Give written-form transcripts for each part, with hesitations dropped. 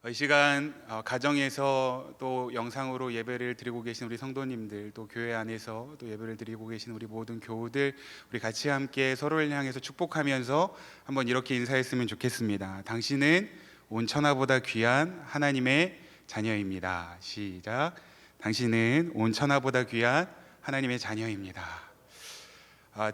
이 시간 가정에서 또 영상으로 예배를 드리고 계신 우리 성도님들, 또 교회 안에서 또 예배를 드리고 계신 우리 모든 교우들, 우리 같이 함께 서로를 향해서 축복하면서 한번 이렇게 인사했으면 좋겠습니다. 당신은 온 천하보다 귀한 하나님의 자녀입니다. 시작. 당신은 온 천하보다 귀한 하나님의 자녀입니다.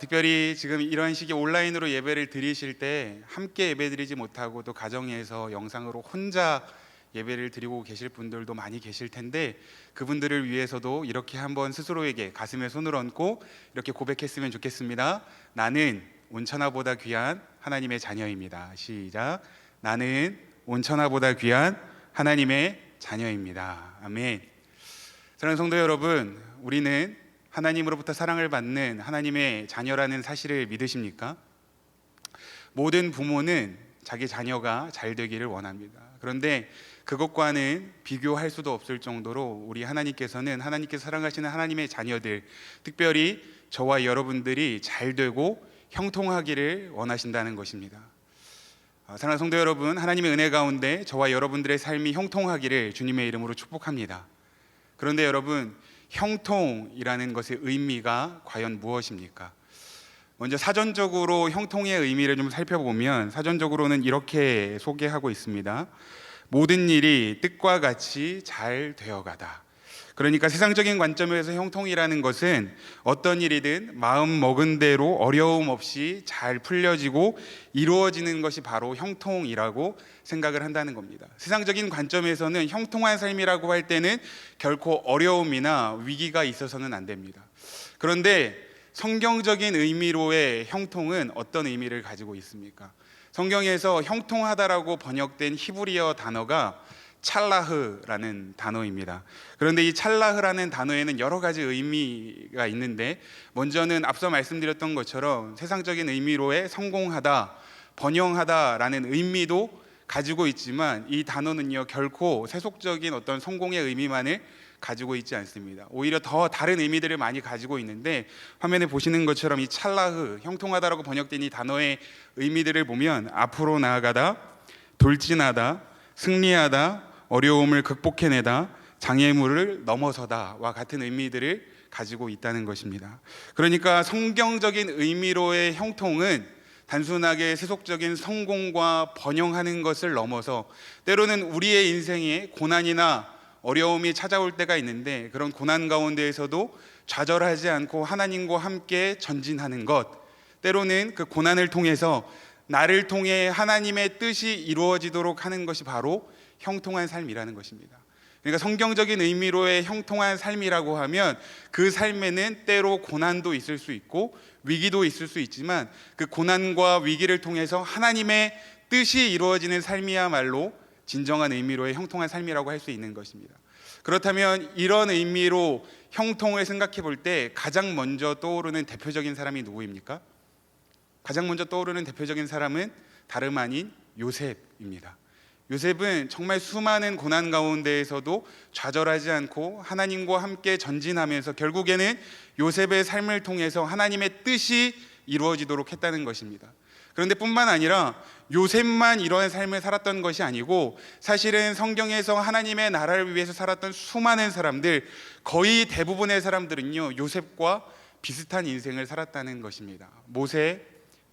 특별히 지금 이런 식의 온라인으로 예배를 드리실 때 함께 예배 드리지 못하고 또 가정에서 영상으로 혼자 예배를 드리고 계실 분들도 많이 계실 텐데, 그분들을 위해서도 이렇게 한번 스스로에게 가슴에 손을 얹고 이렇게 고백했으면 좋겠습니다. 나는 온천하보다 귀한 하나님의 자녀입니다. 시작. 나는 온천하보다 귀한 하나님의 자녀입니다. 아멘. 사랑하는 성도 여러분, 우리는 하나님으로부터 사랑을 받는 하나님의 자녀라는 사실을 믿으십니까? 모든 부모는 자기 자녀가 잘 되기를 원합니다. 그런데 그것과는 비교할 수도 없을 정도로 우리 하나님께서 사랑하시는 하나님의 자녀들, 특별히 저와 여러분들이 잘 되고 형통하기를 원하신다는 것입니다. 사랑하는 성도 여러분, 하나님의 은혜 가운데 저와 여러분들의 삶이 형통하기를 주님의 이름으로 축복합니다. 그런데 여러분, 형통이라는 것의 의미가 과연 무엇입니까? 먼저 사전적으로 형통의 의미를 좀 살펴보면, 사전적으로는 이렇게 소개하고 있습니다. 모든 일이 뜻과 같이 잘 되어가다. 그러니까 세상적인 관점에서 형통이라는 것은 어떤 일이든 마음 먹은 대로 어려움 없이 잘 풀려지고 이루어지는 것이 바로 형통이라고 생각을 한다는 겁니다. 세상적인 관점에서는 형통한 삶이라고 할 때는 결코 어려움이나 위기가 있어서는 안 됩니다. 그런데 성경적인 의미로의 형통은 어떤 의미를 가지고 있습니까? 성경에서 형통하다라고 번역된 히브리어 단어가 찰라흐라는 단어입니다. 그런데 이 찰라흐라는 단어에는 여러 가지 의미가 있는데, 먼저는 앞서 말씀드렸던 것처럼 세상적인 의미로의 성공하다, 번영하다라는 의미도 가지고 있지만, 이 단어는요 결코 세속적인 어떤 성공의 의미만을 가지고 있지 않습니다. 오히려 더 다른 의미들을 많이 가지고 있는데, 화면에 보시는 것처럼 이 찰라흐, 형통하다라고 번역된 이 단어의 의미들을 보면 앞으로 나아가다, 돌진하다, 승리하다, 어려움을 극복해내다, 장애물을 넘어서다와 같은 의미들을 가지고 있다는 것입니다. 그러니까 성경적인 의미로의 형통은 단순하게 세속적인 성공과 번영하는 것을 넘어서, 때로는 우리의 인생에 고난이나 어려움이 찾아올 때가 있는데, 그런 고난 가운데에서도 좌절하지 않고 하나님과 함께 전진하는 것, 때로는 그 고난을 통해서 나를 통해 하나님의 뜻이 이루어지도록 하는 것이 바로 형통한 삶이라는 것입니다. 그러니까 성경적인 의미로의 형통한 삶이라고 하면, 그 삶에는 때로 고난도 있을 수 있고 위기도 있을 수 있지만, 그 고난과 위기를 통해서 하나님의 뜻이 이루어지는 삶이야말로 진정한 의미로의 형통한 삶이라고 할 수 있는 것입니다. 그렇다면 이런 의미로 형통을 생각해 볼 때 가장 먼저 떠오르는 대표적인 사람이 누구입니까? 가장 먼저 떠오르는 대표적인 사람은 다름 아닌 요셉입니다. 요셉은 정말 수많은 고난 가운데에서도 좌절하지 않고 하나님과 함께 전진하면서 결국에는 요셉의 삶을 통해서 하나님의 뜻이 이루어지도록 했다는 것입니다. 그런데 뿐만 아니라 요셉만 이러한 삶을 살았던 것이 아니고, 사실은 성경에서 하나님의 나라를 위해서 살았던 수많은 사람들, 거의 대부분의 사람들은요 요셉과 비슷한 인생을 살았다는 것입니다. 모세,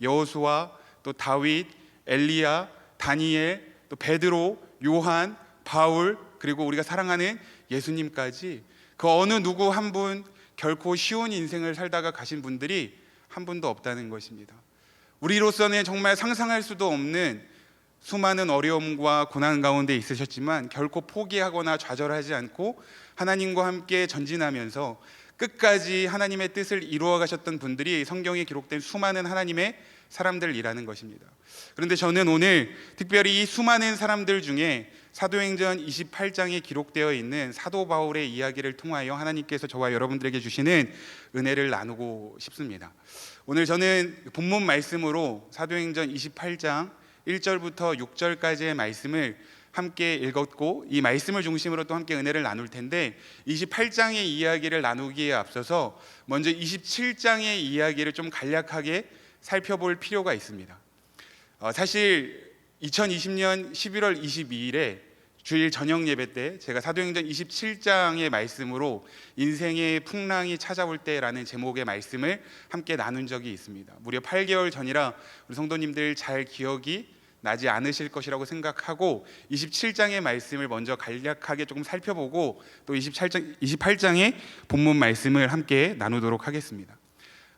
여호수아, 또 다윗, 엘리야, 다니엘, 또 베드로, 요한, 바울, 그리고 우리가 사랑하는 예수님까지 그 어느 누구 한 분 결코 쉬운 인생을 살다가 가신 분들이 한 분도 없다는 것입니다. 우리로서는 정말 상상할 수도 없는 수많은 어려움과 고난 가운데 있으셨지만 결코 포기하거나 좌절하지 않고 하나님과 함께 전진하면서 끝까지 하나님의 뜻을 이루어 가셨던 분들이 성경에 기록된 수많은 하나님의 사람들이라는 것입니다. 그런데 저는 오늘 특별히 이 수많은 사람들 중에 사도행전 28장에 기록되어 있는 사도 바울의 이야기를 통하여 하나님께서 저와 여러분들에게 주시는 은혜를 나누고 싶습니다. 오늘 저는 본문 말씀으로 사도행전 28장 1절부터 6절까지의 말씀을 함께 읽었고, 이 말씀을 중심으로 또 함께 은혜를 나눌 텐데, 28장의 이야기를 나누기에 앞서서 먼저 27장의 이야기를 좀 간략하게 살펴볼 필요가 있습니다. 사실 2020년 11월 22일에 주일 저녁 예배 때 제가 사도행전 27장의 말씀으로 인생의 풍랑이 찾아올 때라는 제목의 말씀을 함께 나눈 적이 있습니다. 무려 8개월 전이라 우리 성도님들 잘 기억이 나지 않으실 것이라고 생각하고 27장의 말씀을 먼저 간략하게 조금 살펴보고 또 28장의 본문 말씀을 함께 나누도록 하겠습니다.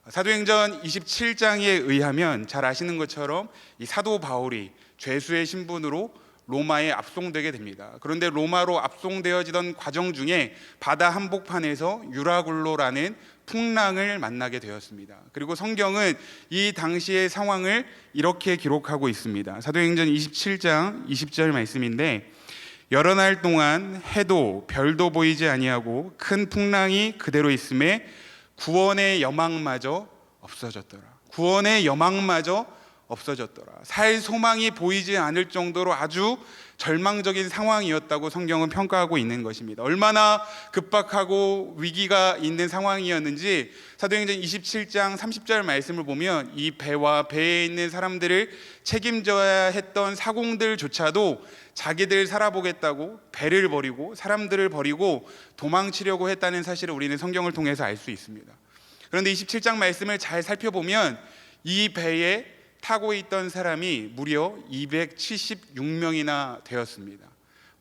사도행전 27장에 의하면 잘 아시는 것처럼 이 사도 바울이 죄수의 신분으로 로마에 압송되게 됩니다. 그런데 로마로 압송되어지던 과정 중에 바다 한복판에서 유라굴로라는 풍랑을 만나게 되었습니다. 그리고 성경은 이 당시의 상황을 이렇게 기록하고 있습니다. 사도행전 27장 20절 말씀인데, 여러 날 동안 해도 별도 보이지 아니하고 큰 풍랑이 그대로 있음에 구원의 여망마저 없어졌더라. 구원의 여망마저 없어졌더라. 살 소망이 보이지 않을 정도로 아주 절망적인 상황이었다고 성경은 평가하고 있는 것입니다. 얼마나 급박하고 위기가 있는 상황이었는지 사도행전 27장 30절 말씀을 보면 이 배와 배에 있는 사람들을 책임져야 했던 사공들조차도 자기들 살아보겠다고 배를 버리고 사람들을 버리고 도망치려고 했다는 사실을 우리는 성경을 통해서 알 수 있습니다. 그런데 27장 말씀을 잘 살펴보면 이 배에 타고 있던 사람이 무려 276명이나 되었습니다.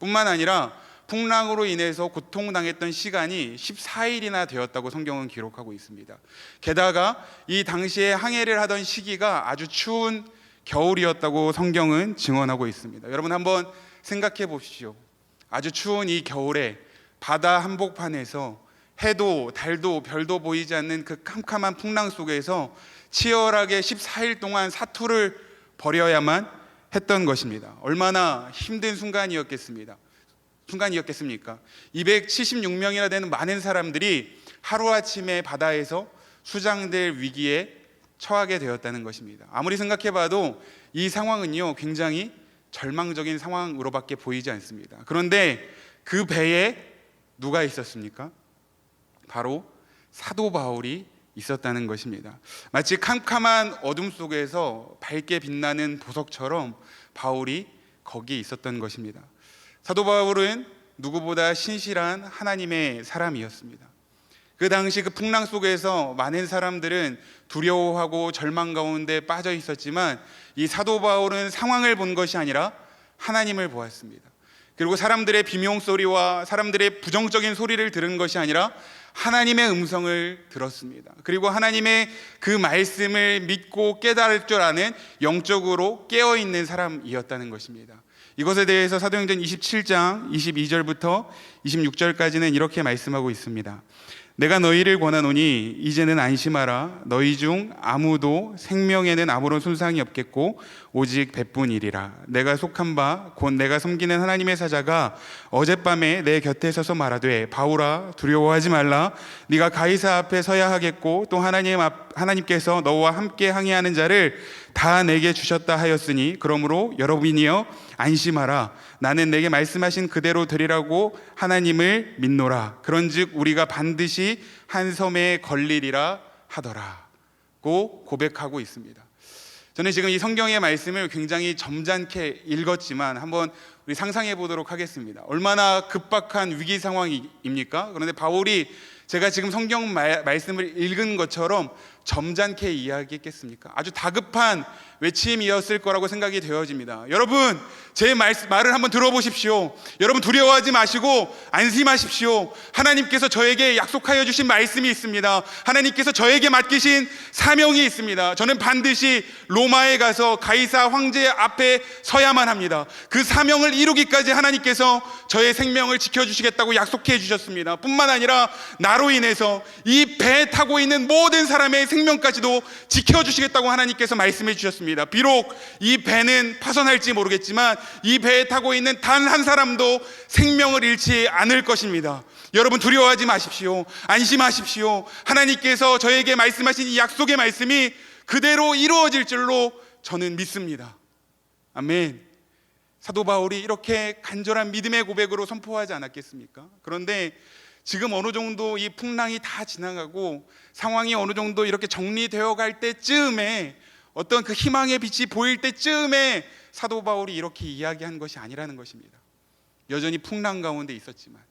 뿐만 아니라 풍랑으로 인해서 고통당했던 시간이 14일이나 되었다고 성경은 기록하고 있습니다. 게다가 이 당시에 항해를 하던 시기가 아주 추운 겨울이었다고 성경은 증언하고 있습니다. 여러분 한번 생각해 보십시오. 아주 추운 이 겨울에 바다 한복판에서 해도 달도 별도 보이지 않는 그 캄캄한 풍랑 속에서 치열하게 14일 동안 사투를 벌여야만 했던 것입니다. 얼마나 힘든 순간이었겠습니까? 276명이나 되는 많은 사람들이 하루아침에 바다에서 수장될 위기에 처하게 되었다는 것입니다. 아무리 생각해봐도 이 상황은요 굉장히 절망적인 상황으로밖에 보이지 않습니다. 그런데 그 배에 누가 있었습니까? 바로 사도 바울이 있었다는 것입니다. 마치 캄캄한 어둠 속에서 밝게 빛나는 보석처럼 바울이 거기에 있었던 것입니다. 사도 바울은 누구보다 신실한 하나님의 사람이었습니다. 그 당시 그 풍랑 속에서 많은 사람들은 두려워하고 절망 가운데 빠져 있었지만 이 사도 바울은 상황을 본 것이 아니라 하나님을 보았습니다. 그리고 사람들의 비명소리와 사람들의 부정적인 소리를 들은 것이 아니라 하나님의 음성을 들었습니다. 그리고 하나님의 그 말씀을 믿고 깨달을 줄 아는 영적으로 깨어있는 사람이었다는 것입니다. 이것에 대해서 사도행전 27장 22절부터 26절까지는 이렇게 말씀하고 있습니다. 내가 너희를 권하노니 이제는 안심하라. 너희 중 아무도 생명에는 아무런 손상이 없겠고 오직 배뿐이리라. 내가 속한 바 곧 내가 섬기는 하나님의 사자가 어젯밤에 내 곁에 서서 말하되 바울아 두려워하지 말라. 네가 가이사 앞에 서야 하겠고 또 하나님께서 너와 함께 항해하는 자를 다 내게 주셨다 하였으니 그러므로 여러분이여 안심하라. 나는 내게 말씀하신 그대로 되리라고 하나님을 믿노라. 그런즉 우리가 반드시 한 섬에 걸리리라 하더라고 고백하고 있습니다. 저는 지금 이 성경의 말씀을 굉장히 점잖게 읽었지만 한번 우리 상상해 보도록 하겠습니다. 얼마나 급박한 위기 상황입니까? 그런데 바울이 제가 지금 성경 말씀을 읽은 것처럼 점잖게 이야기했겠습니까? 아주 다급한 외침이었을 거라고 생각이 되어집니다. 여러분 제 말을 한번 들어보십시오. 여러분 두려워하지 마시고 안심하십시오. 하나님께서 저에게 약속하여 주신 말씀이 있습니다. 하나님께서 저에게 맡기신 사명이 있습니다. 저는 반드시 로마에 가서 가이사 황제 앞에 서야만 합니다. 그 사명을 이루기까지 하나님께서 저의 생명을 지켜주시겠다고 약속해 주셨습니다. 뿐만 아니라 나로 인해서 이 배에 타고 있는 모든 사람의 생명까지도 지켜주시겠다고 하나님께서 말씀해 주셨습니다. 비록 이 배는 파손할지 모르겠지만 이 배에 타고 있는 단 한 사람도 생명을 잃지 않을 것입니다. 여러분 두려워하지 마십시오. 안심하십시오. 하나님께서 저에게 말씀하신 이 약속의 말씀이 그대로 이루어질 줄로 저는 믿습니다. 아멘. 사도 바울이 이렇게 간절한 믿음의 고백으로 선포하지 않았겠습니까? 그런데 지금 어느 정도 이 풍랑이 다 지나가고 상황이 어느 정도 이렇게 정리되어 갈 때쯤에 어떤 그 희망의 빛이 보일 때쯤에 사도 바울이 이렇게 이야기한 것이 아니라는 것입니다. 여전히 풍랑 가운데 있었지만,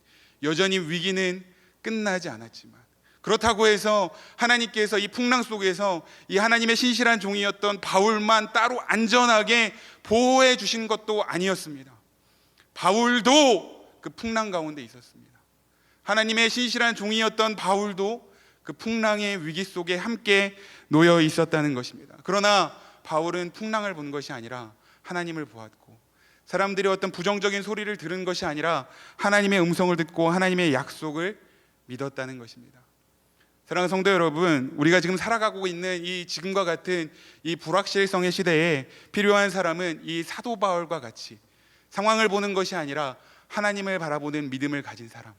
여전히 위기는 끝나지 않았지만, 그렇다고 해서 하나님께서 이 풍랑 속에서 이 하나님의 신실한 종이었던 바울만 따로 안전하게 보호해 주신 것도 아니었습니다. 바울도 그 풍랑 가운데 있었습니다. 하나님의 신실한 종이었던 바울도 그 풍랑의 위기 속에 함께 놓여 있었다는 것입니다. 그러나 바울은 풍랑을 본 것이 아니라 하나님을 보았고, 사람들이 어떤 부정적인 소리를 들은 것이 아니라 하나님의 음성을 듣고 하나님의 약속을 믿었다는 것입니다. 사랑하는 성도 여러분, 우리가 지금 살아가고 있는 이 지금과 같은 이 불확실성의 시대에 필요한 사람은 이 사도 바울과 같이 상황을 보는 것이 아니라 하나님을 바라보는 믿음을 가진 사람,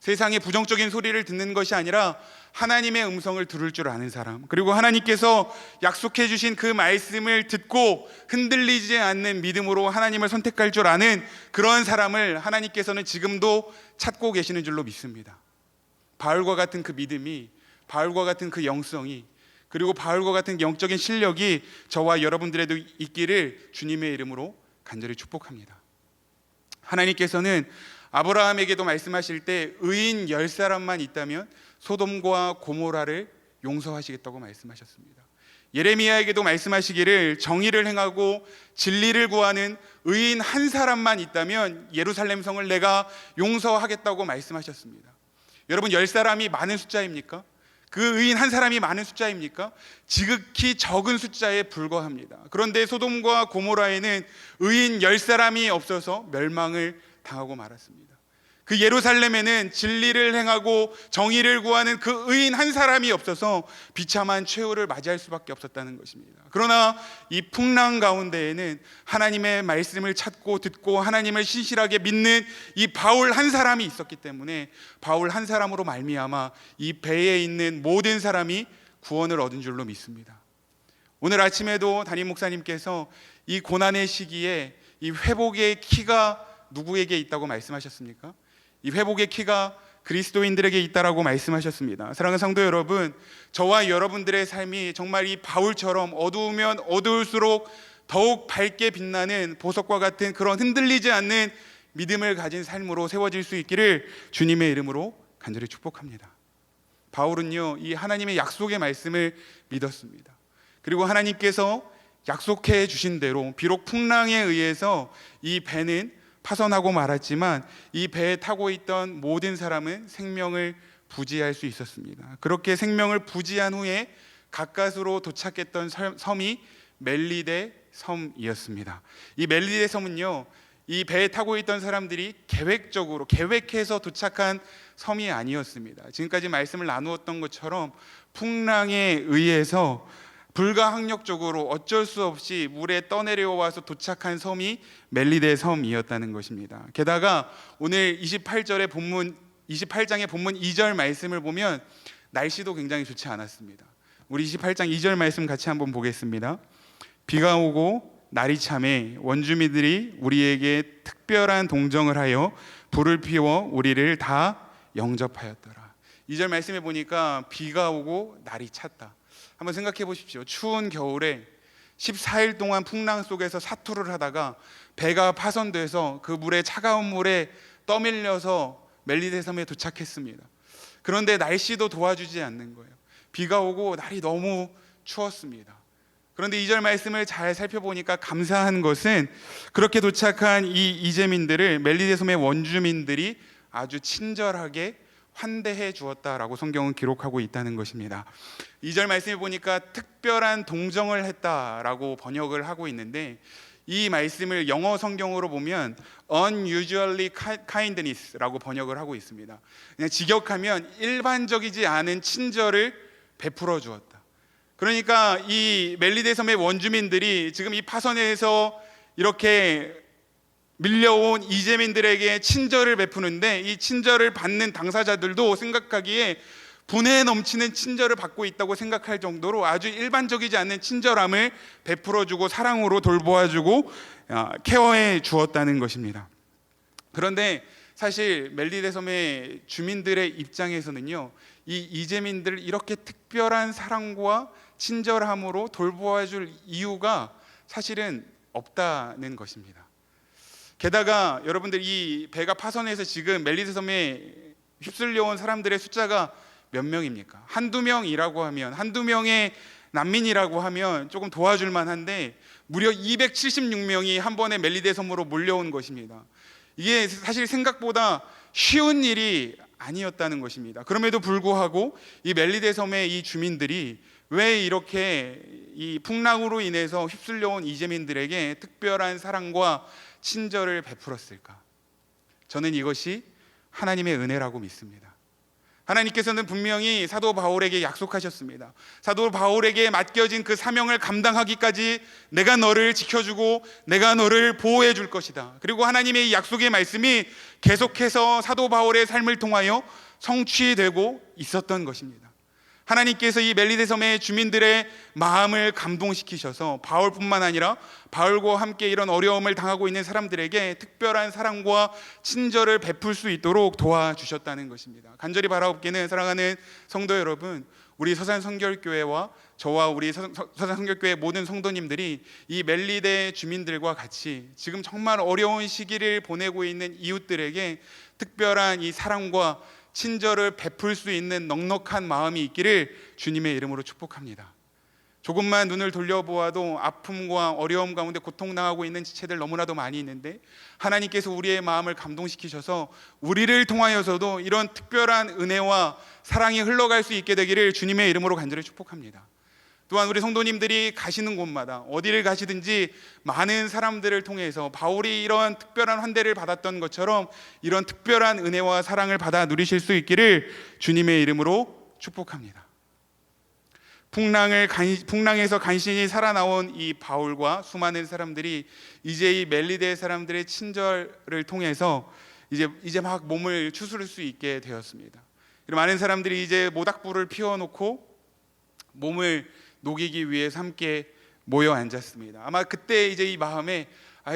세상의 부정적인 소리를 듣는 것이 아니라 하나님의 음성을 들을 줄 아는 사람, 그리고 하나님께서 약속해 주신 그 말씀을 듣고 흔들리지 않는 믿음으로 하나님을 선택할 줄 아는 그런 사람을 하나님께서는 지금도 찾고 계시는 줄로 믿습니다. 바울과 같은 그 믿음이, 바울과 같은 그 영성이, 그리고 바울과 같은 영적인 실력이 저와 여러분들에도 있기를 주님의 이름으로 간절히 축복합니다. 하나님께서는 아브라함에게도 말씀하실 때 의인 10사람만 있다면 소돔과 고모라를 용서하시겠다고 말씀하셨습니다. 예레미야에게도 말씀하시기를 정의를 행하고 진리를 구하는 의인 한 사람만 있다면 예루살렘 성을 내가 용서하겠다고 말씀하셨습니다. 여러분, 10사람이 많은 숫자입니까? 그 의인 한 사람이 많은 숫자입니까? 지극히 적은 숫자에 불과합니다. 그런데 소돔과 고모라에는 의인 10사람이 없어서 멸망을 당하고 말았습니다. 그 예루살렘에는 진리를 행하고 정의를 구하는 그 의인 한 사람이 없어서 비참한 최후를 맞이할 수밖에 없었다는 것입니다. 그러나 이 풍랑 가운데에는 하나님의 말씀을 찾고 듣고 하나님을 신실하게 믿는 이 바울 한 사람이 있었기 때문에 바울 한 사람으로 말미암아 이 배에 있는 모든 사람이 구원을 얻은 줄로 믿습니다. 오늘 아침에도 담임 목사님께서 이 고난의 시기에 이 회복의 키가 누구에게 있다고 말씀하셨습니까? 이 회복의 키가 그리스도인들에게 있다라고 말씀하셨습니다. 사랑하는 성도 여러분, 저와 여러분들의 삶이 정말 이 바울처럼 어두우면 어두울수록 더욱 밝게 빛나는 보석과 같은 그런 흔들리지 않는 믿음을 가진 삶으로 세워질 수 있기를 주님의 이름으로 간절히 축복합니다. 바울은요, 이 하나님의 약속의 말씀을 믿었습니다. 그리고 하나님께서 약속해 주신 대로 비록 풍랑에 의해서 이 배는 파손하고 말았지만 이 배에 타고 있던 모든 사람은 생명을 부지할 수 있었습니다. 그렇게 생명을 부지한 후에 가까스로 도착했던 섬이 멜리데 섬이었습니다. 이 멜리데 섬은요, 이 배에 타고 있던 사람들이 계획적으로 계획해서 도착한 섬이 아니었습니다. 지금까지 말씀을 나누었던 것처럼 풍랑에 의해서 불가항력적으로 어쩔 수 없이 물에 떠내려와서 도착한 섬이 멜리데 섬이었다는 것입니다. 게다가 오늘 28장의 본문 2절 말씀을 보면 날씨도 굉장히 좋지 않았습니다. 우리 28장 2절 말씀 같이 한번 보겠습니다. 비가 오고 날이 참해 원주민들이 우리에게 특별한 동정을 하여 불을 피워 우리를 다 영접하였더라. 2절 말씀에 보니까 비가 오고 날이 찼다. 한번 생각해 보십시오. 추운 겨울에 14일 동안 풍랑 속에서 사투를 하다가 배가 파손돼서 그 물에, 차가운 물에 떠밀려서 멜리데 섬에 도착했습니다. 그런데 날씨도 도와주지 않는 거예요. 비가 오고 날이 너무 추웠습니다. 그런데 2절 말씀을 잘 살펴보니까 감사한 것은 그렇게 도착한 이 이재민들을 멜리데 섬의 원주민들이 아주 친절하게 환대해 주었다라고 성경은 기록하고 있다는 것입니다. 2절 말씀에 보니까 특별한 동정을 했다라고 번역을 하고 있는데, 이 말씀을 영어 성경으로 보면 unusually kindness라고 번역을 하고 있습니다. 그냥 직역하면 일반적이지 않은 친절을 베풀어 주었다. 그러니까 이 멜리데 섬의 원주민들이 지금 이 파선에서 이렇게 밀려온 이재민들에게 친절을 베푸는데, 이 친절을 받는 당사자들도 생각하기에 분에 넘치는 친절을 받고 있다고 생각할 정도로 아주 일반적이지 않는 친절함을 베풀어주고 사랑으로 돌보아주고 케어해 주었다는 것입니다. 그런데 사실 멜리데 섬의 주민들의 입장에서는요, 이 이재민들을 이렇게 특별한 사랑과 친절함으로 돌보아줄 이유가 사실은 없다는 것입니다. 게다가 여러분들 이 배가 파손해서 지금 멜리데 섬에 휩쓸려온 사람들의 숫자가 몇 명입니까? 한두 명이라고 하면, 한두 명의 난민이라고 하면 조금 도와줄 만한데 무려 276명이 한 번에 멜리데 섬으로 몰려온 것입니다. 이게 사실 생각보다 쉬운 일이 아니었다는 것입니다. 그럼에도 불구하고 이 멜리데 섬의 이 주민들이 왜 이렇게 이 풍랑으로 인해서 휩쓸려온 이재민들에게 특별한 사랑과 친절을 베풀었을까? 저는 이것이 하나님의 은혜라고 믿습니다. 하나님께서는 분명히 사도 바울에게 약속하셨습니다. 사도 바울에게 맡겨진 그 사명을 감당하기까지 내가 너를 지켜주고 내가 너를 보호해 줄 것이다. 그리고 하나님의 이 약속의 말씀이 계속해서 사도 바울의 삶을 통하여 성취되고 있었던 것입니다. 하나님께서 이 멜리데 섬의 주민들의 마음을 감동시키셔서 바울뿐만 아니라 바울과 함께 이런 어려움을 당하고 있는 사람들에게 특별한 사랑과 친절을 베풀 수 있도록 도와주셨다는 것입니다. 간절히 바라옵기는 사랑하는 성도 여러분, 우리 서산성결교회와 저와 우리 서산성결교회 모든 성도님들이 이 멜리데 주민들과 같이 지금 정말 어려운 시기를 보내고 있는 이웃들에게 특별한 이 사랑과 친절을 베풀 수 있는 넉넉한 마음이 있기를 주님의 이름으로 축복합니다. 조금만 눈을 돌려보아도 아픔과 어려움 가운데 고통당하고 있는 지체들 너무나도 많이 있는데 하나님께서 우리의 마음을 감동시키셔서 우리를 통하여서도 이런 특별한 은혜와 사랑이 흘러갈 수 있게 되기를 주님의 이름으로 간절히 축복합니다. 또한 우리 성도님들이 가시는 곳마다 어디를 가시든지 많은 사람들을 통해서 바울이 이런 특별한 환대를 받았던 것처럼 이런 특별한 은혜와 사랑을 받아 누리실 수 있기를 주님의 이름으로 축복합니다. 풍랑에서 간신히 살아나온 이 바울과 수많은 사람들이 이제 이 멜리데 사람들의 친절을 통해서 이제 막 몸을 추스를 수 있게 되었습니다. 많은 사람들이 이제 모닥불을 피워놓고 몸을 녹이기 위해서 함께 모여 앉았습니다. 아마 그때 이제 이 마음에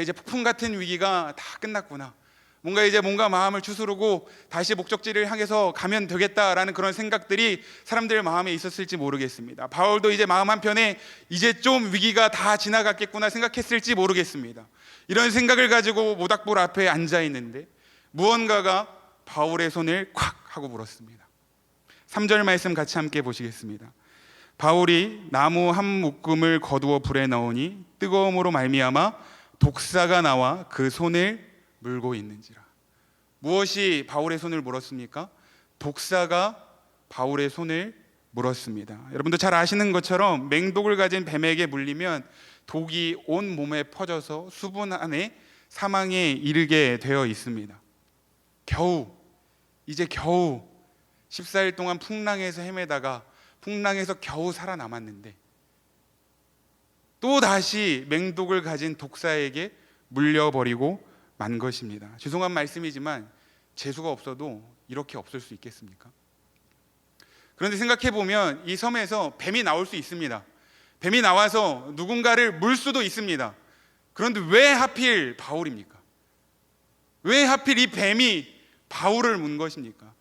이제 폭풍 같은 위기가 다 끝났구나. 뭔가 마음을 추스르고 다시 목적지를 향해서 가면 되겠다라는 그런 생각들이 사람들 마음에 있었을지 모르겠습니다. 바울도 이제 마음 한편에 이제 좀 위기가 다 지나갔겠구나 생각했을지 모르겠습니다. 이런 생각을 가지고 모닥불 앞에 앉아 있는데 무언가가 바울의 손을 콱 하고 물었습니다. 3절 말씀 같이 함께 보시겠습니다. 바울이 나무 한 묶음을 거두어 불에 넣으니 뜨거움으로 말미암아 독사가 나와 그 손을 물고 있는지라. 무엇이 바울의 손을 물었습니까? 독사가 바울의 손을 물었습니다. 여러분도 잘 아시는 것처럼 맹독을 가진 뱀에게 물리면 독이 온 몸에 퍼져서 수분 안에 사망에 이르게 되어 있습니다. 이제 겨우 14일 동안 풍랑에서 헤매다가 풍랑에서 겨우 살아남았는데 또 다시 맹독을 가진 독사에게 물려버리고 만 것입니다. 죄송한 말씀이지만 재수가 없어도 이렇게 없을 수 있겠습니까? 그런데 생각해 보면 이 섬에서 뱀이 나올 수 있습니다. 뱀이 나와서 누군가를 물 수도 있습니다. 그런데 왜 하필 바울입니까? 왜 하필 이 뱀이 바울을 문 것입니까?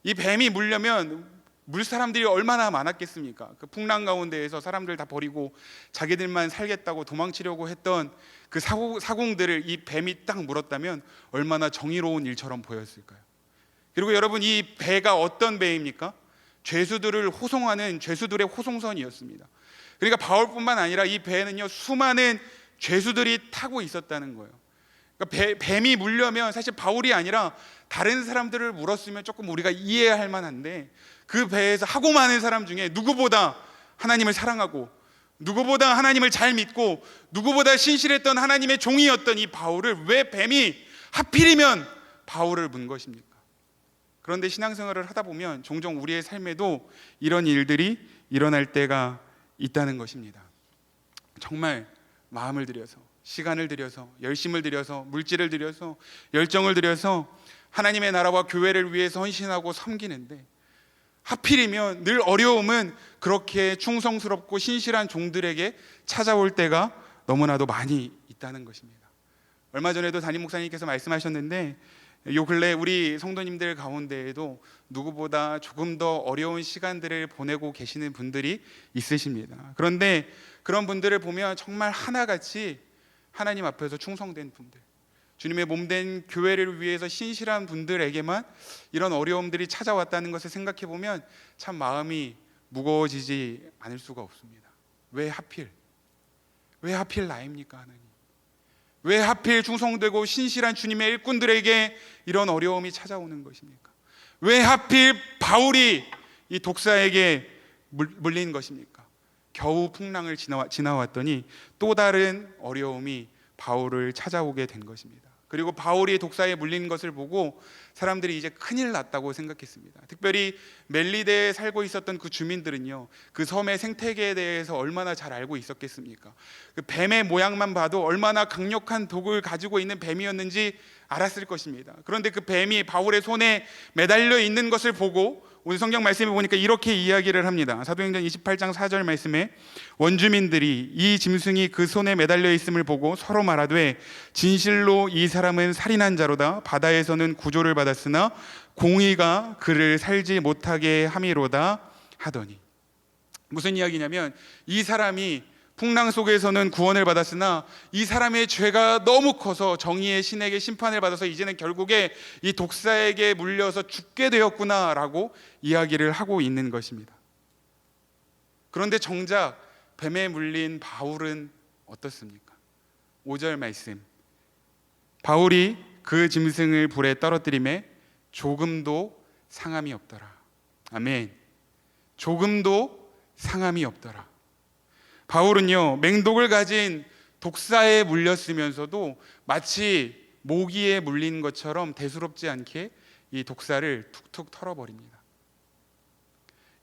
이 뱀이 물려면 물 사람들이 얼마나 많았겠습니까? 그 풍랑 가운데에서 사람들 다 버리고 자기들만 살겠다고 도망치려고 했던 그 사공들을 이 뱀이 딱 물었다면 얼마나 정의로운 일처럼 보였을까요? 그리고 여러분, 이 배가 어떤 배입니까? 죄수들을 호송하는 죄수들의 호송선이었습니다. 그러니까 바울뿐만 아니라 이 배에는요 수많은 죄수들이 타고 있었다는 거예요. 그러니까 뱀이 물려면 사실 바울이 아니라 다른 사람들을 물었으면 조금 우리가 이해할 만한데 그 배에서 하고 많은 사람 중에 누구보다 하나님을 사랑하고 누구보다 하나님을 잘 믿고 누구보다 신실했던 하나님의 종이었던 이 바울을 왜 뱀이 하필이면 바울을 문 것입니까? 그런데 신앙생활을 하다 보면 종종 우리의 삶에도 이런 일들이 일어날 때가 있다는 것입니다. 정말 마음을 들여서 시간을 들여서 열심을 들여서 물질을 들여서 열정을 들여서 하나님의 나라와 교회를 위해서 헌신하고 섬기는데 하필이면 늘 어려움은 그렇게 충성스럽고 신실한 종들에게 찾아올 때가 너무나도 많이 있다는 것입니다. 얼마 전에도 담임 목사님께서 말씀하셨는데 요 근래 우리 성도님들 가운데에도 누구보다 조금 더 어려운 시간들을 보내고 계시는 분들이 있으십니다. 그런데 그런 분들을 보면 정말 하나같이 하나님 앞에서 충성된 분들, 주님의 몸된 교회를 위해서 신실한 분들에게만 이런 어려움들이 찾아왔다는 것을 생각해 보면 참 마음이 무거워지지 않을 수가 없습니다. 왜 하필 나입니까 하나님? 왜 하필 충성되고 신실한 주님의 일꾼들에게 이런 어려움이 찾아오는 것입니까? 왜 하필 바울이 이 독사에게 물린 것입니까? 겨우 풍랑을 지나왔더니 또 다른 어려움이 바울을 찾아오게 된 것입니다. 그리고 바울이 독사에 물린 것을 보고 사람들이 이제 큰일 났다고 생각했습니다. 특별히 멜리데에 살고 있었던 그 주민들은요, 그 섬의 생태계에 대해서 얼마나 잘 알고 있었겠습니까? 그 뱀의 모양만 봐도 얼마나 강력한 독을 가지고 있는 뱀이었는지 알았을 것입니다. 그런데 그 뱀이 바울의 손에 매달려 있는 것을 보고 오늘 성경 말씀에 보니까 이렇게 이야기를 합니다. 사도행전 28장 4절 말씀에 원주민들이 이 짐승이 그 손에 매달려 있음을 보고 서로 말하되 진실로 이 사람은 살인한 자로다. 바다에서는 구조를 받았으나 공의가 그를 살지 못하게 함이로다 하더니, 무슨 이야기냐면 이 사람이 풍랑 속에서는 구원을 받았으나 이 사람의 죄가 너무 커서 정의의 신에게 심판을 받아서 이제는 결국에 이 독사에게 물려서 죽게 되었구나라고 이야기를 하고 있는 것입니다. 그런데 정작 뱀에 물린 바울은 어떻습니까? 5절 말씀, 바울이 그 짐승을 불에 떨어뜨림에 조금도 상함이 없더라. 아멘. 조금도 상함이 없더라. 바울은요, 맹독을 가진 독사에 물렸으면서도 마치 모기에 물린 것처럼 대수롭지 않게 이 독사를 툭툭 털어버립니다.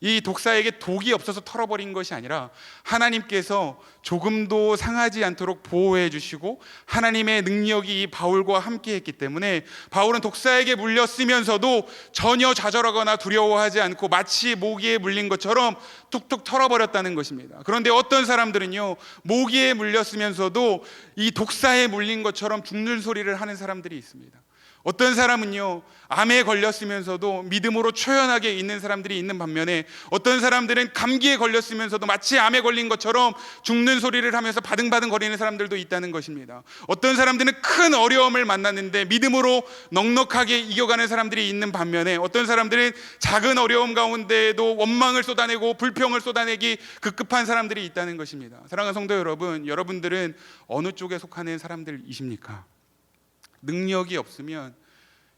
이 독사에게 독이 없어서 털어버린 것이 아니라 하나님께서 조금도 상하지 않도록 보호해 주시고 하나님의 능력이 이 바울과 함께 했기 때문에 바울은 독사에게 물렸으면서도 전혀 좌절하거나 두려워하지 않고 마치 모기에 물린 것처럼 툭툭 털어버렸다는 것입니다. 그런데 어떤 사람들은요, 모기에 물렸으면서도 이 독사에 물린 것처럼 죽는 소리를 하는 사람들이 있습니다. 어떤 사람은요, 암에 걸렸으면서도 믿음으로 초연하게 있는 사람들이 있는 반면에 어떤 사람들은 감기에 걸렸으면서도 마치 암에 걸린 것처럼 죽는 소리를 하면서 바등바등 거리는 사람들도 있다는 것입니다. 어떤 사람들은 큰 어려움을 만났는데 믿음으로 넉넉하게 이겨가는 사람들이 있는 반면에 어떤 사람들은 작은 어려움 가운데에도 원망을 쏟아내고 불평을 쏟아내기 급급한 사람들이 있다는 것입니다. 사랑하는 성도 여러분, 여러분들은 어느 쪽에 속하는 사람들이십니까? 능력이 없으면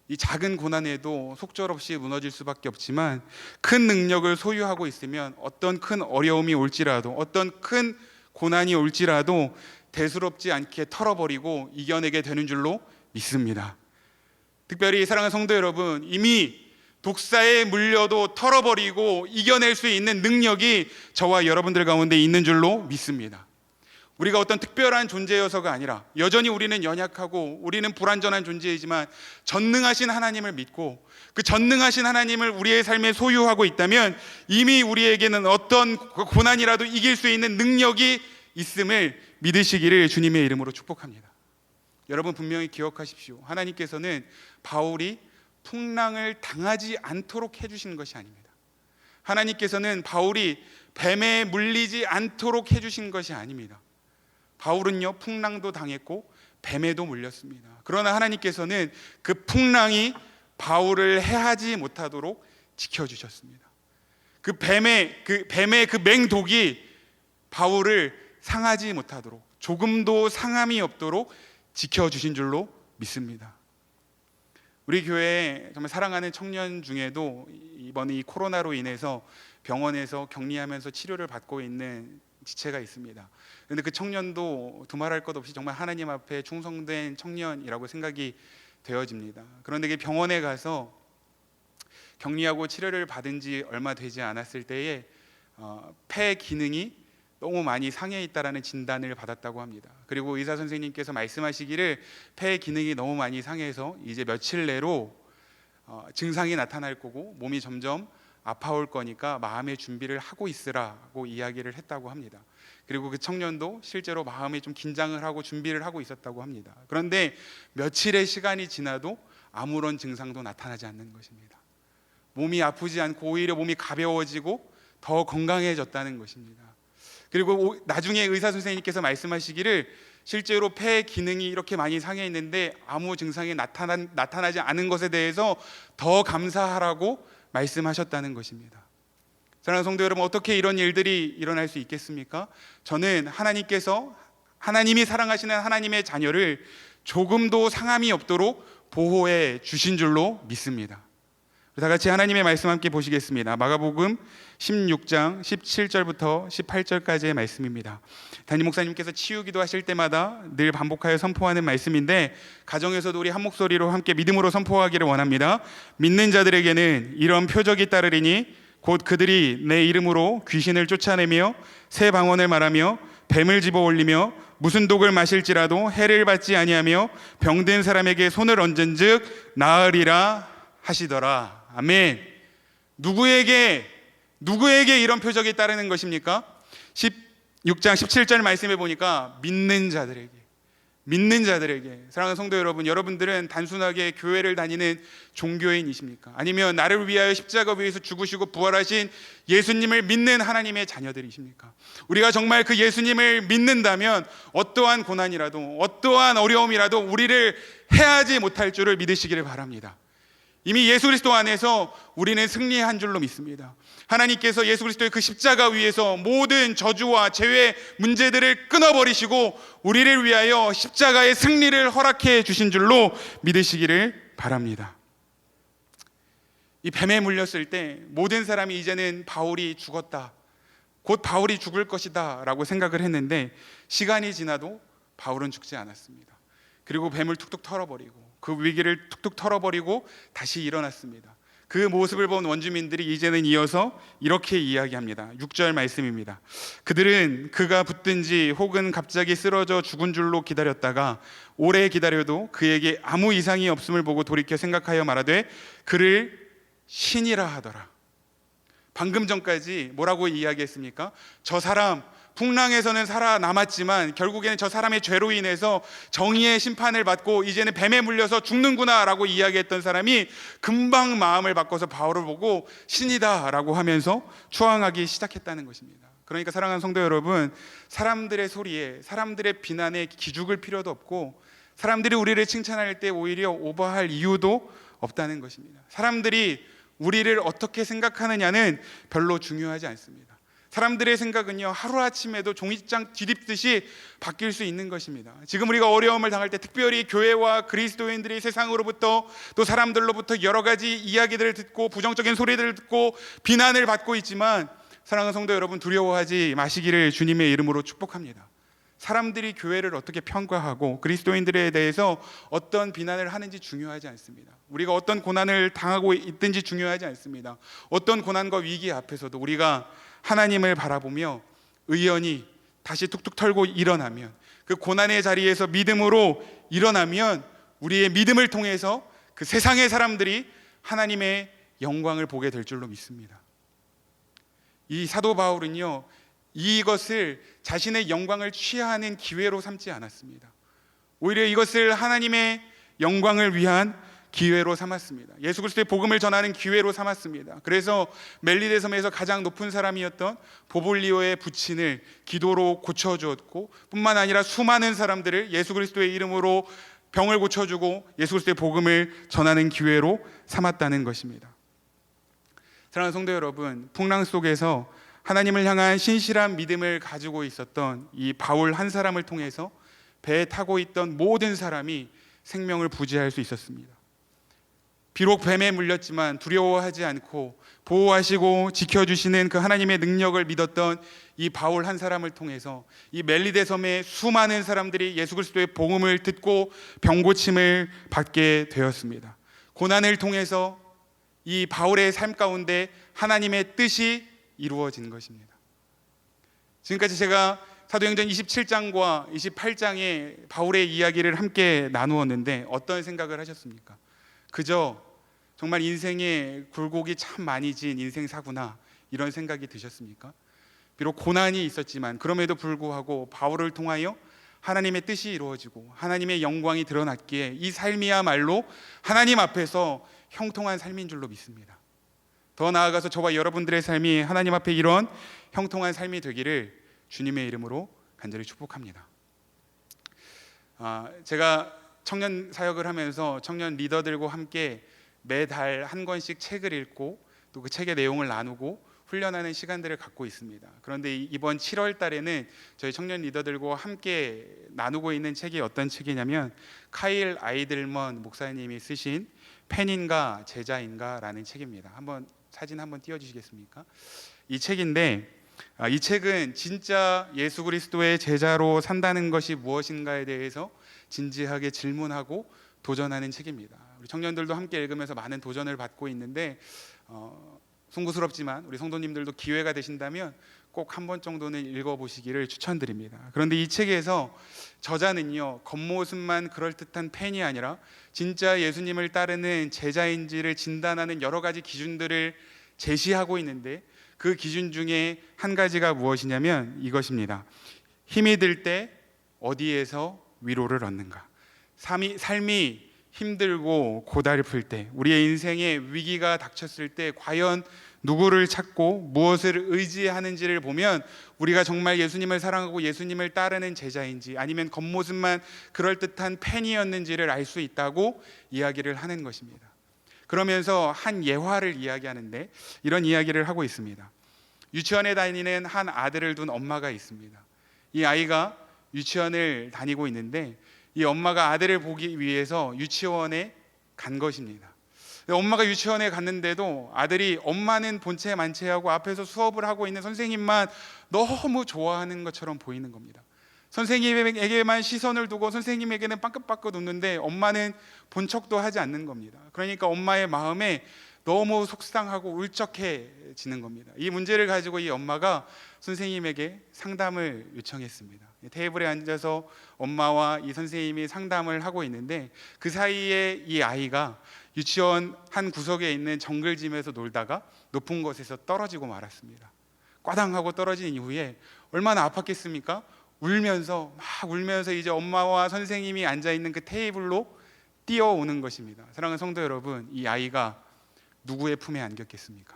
이 작은 고난에도 속절없이 무너질 수밖에 없지만 큰 능력을 소유하고 있으면 어떤 큰 어려움이 올지라도 어떤 큰 고난이 올지라도 대수롭지 않게 털어버리고 이겨내게 되는 줄로 믿습니다. 특별히 사랑하는 성도 여러분, 이미 독사에 물려도 털어버리고 이겨낼 수 있는 능력이 저와 여러분들 가운데 있는 줄로 믿습니다. 우리가 어떤 특별한 존재여서가 아니라 여전히 우리는 연약하고 우리는 불완전한 존재이지만 전능하신 하나님을 믿고 그 전능하신 하나님을 우리의 삶에 소유하고 있다면 이미 우리에게는 어떤 고난이라도 이길 수 있는 능력이 있음을 믿으시기를 주님의 이름으로 축복합니다. 여러분 분명히 기억하십시오. 하나님께서는 바울이 풍랑을 당하지 않도록 해주신 것이 아닙니다. 하나님께서는 바울이 뱀에 물리지 않도록 해주신 것이 아닙니다. 바울은요, 풍랑도 당했고 뱀에도 물렸습니다. 그러나 하나님께서는 그 풍랑이 바울을 해하지 못하도록 지켜주셨습니다. 그 뱀의 그 맹독이 바울을 상하지 못하도록, 조금도 상함이 없도록 지켜주신 줄로 믿습니다. 우리 교회에 정말 사랑하는 청년 중에도 이번에 이 코로나로 인해서 병원에서 격리하면서 치료를 받고 있는 지체가 있습니다. 그런데 그 청년도 두말할 것 없이 정말 하나님 앞에 충성된 청년이라고 생각이 되어집니다. 그런데 그 병원에 가서 격리하고 치료를 받은 지 얼마 되지 않았을 때에 폐 기능이 너무 많이 상해 있다라는 진단을 받았다고 합니다. 그리고 의사 선생님께서 말씀하시기를 폐 기능이 너무 많이 상해서 이제 며칠 내로 증상이 나타날 거고 몸이 점점 아파올 거니까 마음의 준비를 하고 있으라고 이야기를 했다고 합니다. 그리고 그 청년도 실제로 마음에 좀 긴장을 하고 준비를 하고 있었다고 합니다. 그런데 며칠의 시간이 지나도 아무런 증상도 나타나지 않는 것입니다. 몸이 아프지 않고 오히려 몸이 가벼워지고 더 건강해졌다는 것입니다. 그리고 나중에 의사 선생님께서 말씀하시기를 실제로 폐 기능이 이렇게 많이 상해 있는데 아무 증상이 나타나지 않은 것에 대해서 더 감사하라고 말씀하셨다는 것입니다. 사랑하는 성도 여러분, 어떻게 이런 일들이 일어날 수 있겠습니까? 저는 하나님이 사랑하시는 하나님의 자녀를 조금도 상함이 없도록 보호해 주신 줄로 믿습니다. 다 같이 하나님의 말씀 함께 보시겠습니다. 마가복음 16장 17절부터 18절까지의 말씀입니다. 담임 목사님께서 치유기도 하실 때마다 늘 반복하여 선포하는 말씀인데, 가정에서도 우리 한 목소리로 함께 믿음으로 선포하기를 원합니다. 믿는 자들에게는 이런 표적이 따르리니 곧 그들이 내 이름으로 귀신을 쫓아내며 새 방언을 말하며 뱀을 집어 올리며 무슨 독을 마실지라도 해를 받지 아니하며 병든 사람에게 손을 얹은즉 나으리라 하시더라. 아멘. 누구에게 이런 표적이 따르는 것입니까? 16장 17절 말씀해 보니까 믿는 자들에게. 사랑하는 성도 여러분, 여러분들은 단순하게 교회를 다니는 종교인이십니까? 아니면 나를 위하여 십자가 위에서 죽으시고 부활하신 예수님을 믿는 하나님의 자녀들이십니까? 우리가 정말 그 예수님을 믿는다면 어떠한 고난이라도 어떠한 어려움이라도 우리를 해하지 못할 줄을 믿으시기를 바랍니다. 이미 예수 그리스도 안에서 우리는 승리한 줄로 믿습니다. 하나님께서 예수 그리스도의 그 십자가 위에서 모든 저주와 죄의 문제들을 끊어버리시고 우리를 위하여 십자가의 승리를 허락해 주신 줄로 믿으시기를 바랍니다. 이 뱀에 물렸을 때 모든 사람이 이제는 바울이 죽었다, 곧 바울이 죽을 것이다 라고 생각을 했는데, 시간이 지나도 바울은 죽지 않았습니다. 그리고 뱀을 툭툭 털어버리고 그 위기를 툭툭 털어버리고 다시 일어났습니다. 그 모습을 본 원주민들이 이제는 이어서 이렇게 이야기합니다. 6절 말씀입니다. 그들은 그가 붙든지 혹은 갑자기 쓰러져 죽은 줄로 기다렸다가 오래 기다려도 그에게 아무 이상이 없음을 보고 돌이켜 생각하여 말하되 그를 신이라 하더라. 방금 전까지 뭐라고 이야기했습니까? 저 사람 풍랑에서는 살아남았지만 결국에는 저 사람의 죄로 인해서 정의의 심판을 받고 이제는 뱀에 물려서 죽는구나 라고 이야기했던 사람이 금방 마음을 바꿔서 바울을 보고 신이다 라고 하면서 추앙하기 시작했다는 것입니다. 그러니까 사랑하는 성도 여러분, 사람들의 소리에, 사람들의 비난에 기죽을 필요도 없고, 사람들이 우리를 칭찬할 때 오히려 오버할 이유도 없다는 것입니다. 사람들이 우리를 어떻게 생각하느냐는 별로 중요하지 않습니다. 사람들의 생각은요, 하루아침에도 종이장 뒤집듯이 바뀔 수 있는 것입니다. 지금 우리가 어려움을 당할 때 특별히 교회와 그리스도인들이 세상으로부터 또 사람들로부터 여러 가지 이야기들을 듣고 부정적인 소리들을 듣고 비난을 받고 있지만, 사랑하는 성도 여러분, 두려워하지 마시기를 주님의 이름으로 축복합니다. 사람들이 교회를 어떻게 평가하고 그리스도인들에 대해서 어떤 비난을 하는지 중요하지 않습니다. 우리가 어떤 고난을 당하고 있든지 중요하지 않습니다. 어떤 고난과 위기 앞에서도 우리가 하나님을 바라보며 의연히 다시 툭툭 털고 일어나면, 그 고난의 자리에서 믿음으로 일어나면 우리의 믿음을 통해서 그 세상의 사람들이 하나님의 영광을 보게 될 줄로 믿습니다. 이 사도 바울은요, 이것을 자신의 영광을 취하는 기회로 삼지 않았습니다. 오히려 이것을 하나님의 영광을 위한 기회로 삼았습니다. 예수 그리스도의 복음을 전하는 기회로 삼았습니다. 그래서 멜리데 섬에서 가장 높은 사람이었던 보볼리오의 부친을 기도로 고쳐주었고, 뿐만 아니라 수많은 사람들을 예수 그리스도의 이름으로 병을 고쳐주고 예수 그리스도의 복음을 전하는 기회로 삼았다는 것입니다. 사랑하는 성도 여러분, 풍랑 속에서 하나님을 향한 신실한 믿음을 가지고 있었던 이 바울 한 사람을 통해서 배에 타고 있던 모든 사람이 생명을 부지할 수 있었습니다. 비록 뱀에 물렸지만 두려워하지 않고 보호하시고 지켜주시는 그 하나님의 능력을 믿었던 이 바울 한 사람을 통해서 이 멜리데 섬의 수많은 사람들이 예수 그리스도의 복음을 듣고 병고침을 받게 되었습니다. 고난을 통해서 이 바울의 삶 가운데 하나님의 뜻이 이루어진 것입니다. 지금까지 제가 사도행전 27장과 28장의 바울의 이야기를 함께 나누었는데 어떤 생각을 하셨습니까? 그저 정말 인생에 굴곡이 참 많이 진 인생사구나, 이런 생각이 드셨습니까? 비록 고난이 있었지만 그럼에도 불구하고 바울을 통하여 하나님의 뜻이 이루어지고 하나님의 영광이 드러났기에 이 삶이야말로 하나님 앞에서 형통한 삶인 줄로 믿습니다. 더 나아가서 저와 여러분들의 삶이 하나님 앞에 이런 형통한 삶이 되기를 주님의 이름으로 간절히 축복합니다. 제가 청년 사역을 하면서 청년 리더들과 함께 매달 한 권씩 책을 읽고 또 그 책의 내용을 나누고 훈련하는 시간들을 갖고 있습니다. 그런데 이번 7월 달에는 저희 청년 리더들과 함께 나누고 있는 책이 어떤 책이냐면 카일 아이들먼 목사님이 쓰신 팬인가 제자인가라는 책입니다. 사진 한번 띄워주시겠습니까? 이 책인데 이 책은 진짜 예수 그리스도의 제자로 산다는 것이 무엇인가에 대해서 진지하게 질문하고 도전하는 책입니다. 우리 청년들도 함께 읽으면서 많은 도전을 받고 있는데 송구스럽지만 우리 성도님들도 기회가 되신다면 꼭 한 번 정도는 읽어보시기를 추천드립니다. 그런데 이 책에서 저자는요, 겉모습만 그럴듯한 팬이 아니라 진짜 예수님을 따르는 제자인지를 진단하는 여러 가지 기준들을 제시하고 있는데 그 기준 중에 한 가지가 무엇이냐면 이것입니다. 힘이 들 때 어디에서 위로를 얻는가? 삶이 힘들고 고달플 때, 우리의 인생에 위기가 닥쳤을 때 과연 누구를 찾고 무엇을 의지하는지를 보면 우리가 정말 예수님을 사랑하고 예수님을 따르는 제자인지 아니면 겉모습만 그럴듯한 팬이었는지를 알 수 있다고 이야기를 하는 것입니다. 그러면서 한 예화를 이야기하는데 이런 이야기를 하고 있습니다. 유치원에 다니는 한 아들을 둔 엄마가 있습니다. 이 아이가 유치원을 다니고 있는데 이 엄마가 아들을 보기 위해서 유치원에 간 것입니다. 엄마가 유치원에 갔는데도 아들이 엄마는 본체 만체하고 앞에서 수업을 하고 있는 선생님만 너무 좋아하는 것처럼 보이는 겁니다. 선생님에게만 시선을 두고 선생님에게는 빵긋빵긋 웃는데 엄마는 본 척도 하지 않는 겁니다. 그러니까 엄마의 마음에 너무 속상하고 울적해지는 겁니다. 이 문제를 가지고 이 엄마가 선생님에게 상담을 요청했습니다. 테이블에 앉아서 엄마와 이 선생님이 상담을 하고 있는데 그 사이에 이 아이가 유치원 한 구석에 있는 정글짐에서 놀다가 높은 곳에서 떨어지고 말았습니다. 꽈당하고 떨어진 이후에 얼마나 아팠겠습니까? 울면서 이제 엄마와 선생님이 앉아 있는 그 테이블로 뛰어오는 것입니다. 사랑하는 성도 여러분, 이 아이가 누구의 품에 안겼겠습니까?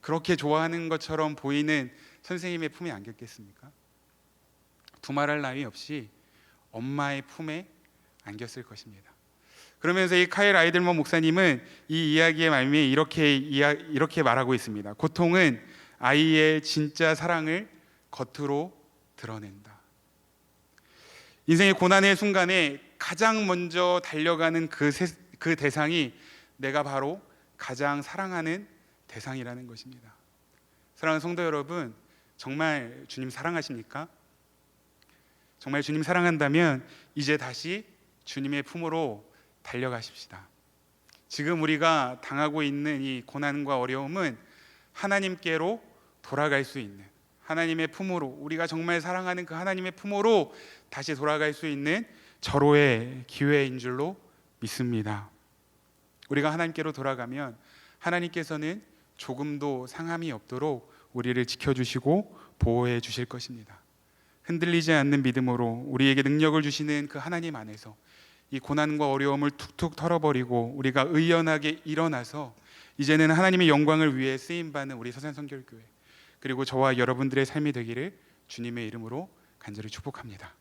그렇게 좋아하는 것처럼 보이는 선생님의 품에 안겼겠습니까? 두말할 나위 없이 엄마의 품에 안겼을 것입니다. 그러면서 이 카일 아이들먼 목사님은 이 이야기의 말미에 이렇게 말하고 있습니다. 고통은 아이의 진짜 사랑을 겉으로 드러낸다. 인생의 고난의 순간에 가장 먼저 달려가는 그 대상이 내가 바로 가장 사랑하는 대상이라는 것입니다. 사랑하는 성도 여러분, 정말 주님 사랑하십니까? 정말 주님 사랑한다면 이제 다시 주님의 품으로 달려가십시다. 지금 우리가 당하고 있는 이 고난과 어려움은 하나님께로 돌아갈 수 있는, 하나님의 품으로, 우리가 정말 사랑하는 그 하나님의 품으로 다시 돌아갈 수 있는 절호의 기회인 줄로 믿습니다. 우리가 하나님께로 돌아가면 하나님께서는 조금도 상함이 없도록 우리를 지켜주시고 보호해 주실 것입니다. 흔들리지 않는 믿음으로 우리에게 능력을 주시는 그 하나님 안에서 이 고난과 어려움을 툭툭 털어버리고 우리가 의연하게 일어나서 이제는 하나님의 영광을 위해 쓰임받는 우리 서산선결교회, 그리고 저와 여러분들의 삶이 되기를 주님의 이름으로 간절히 축복합니다.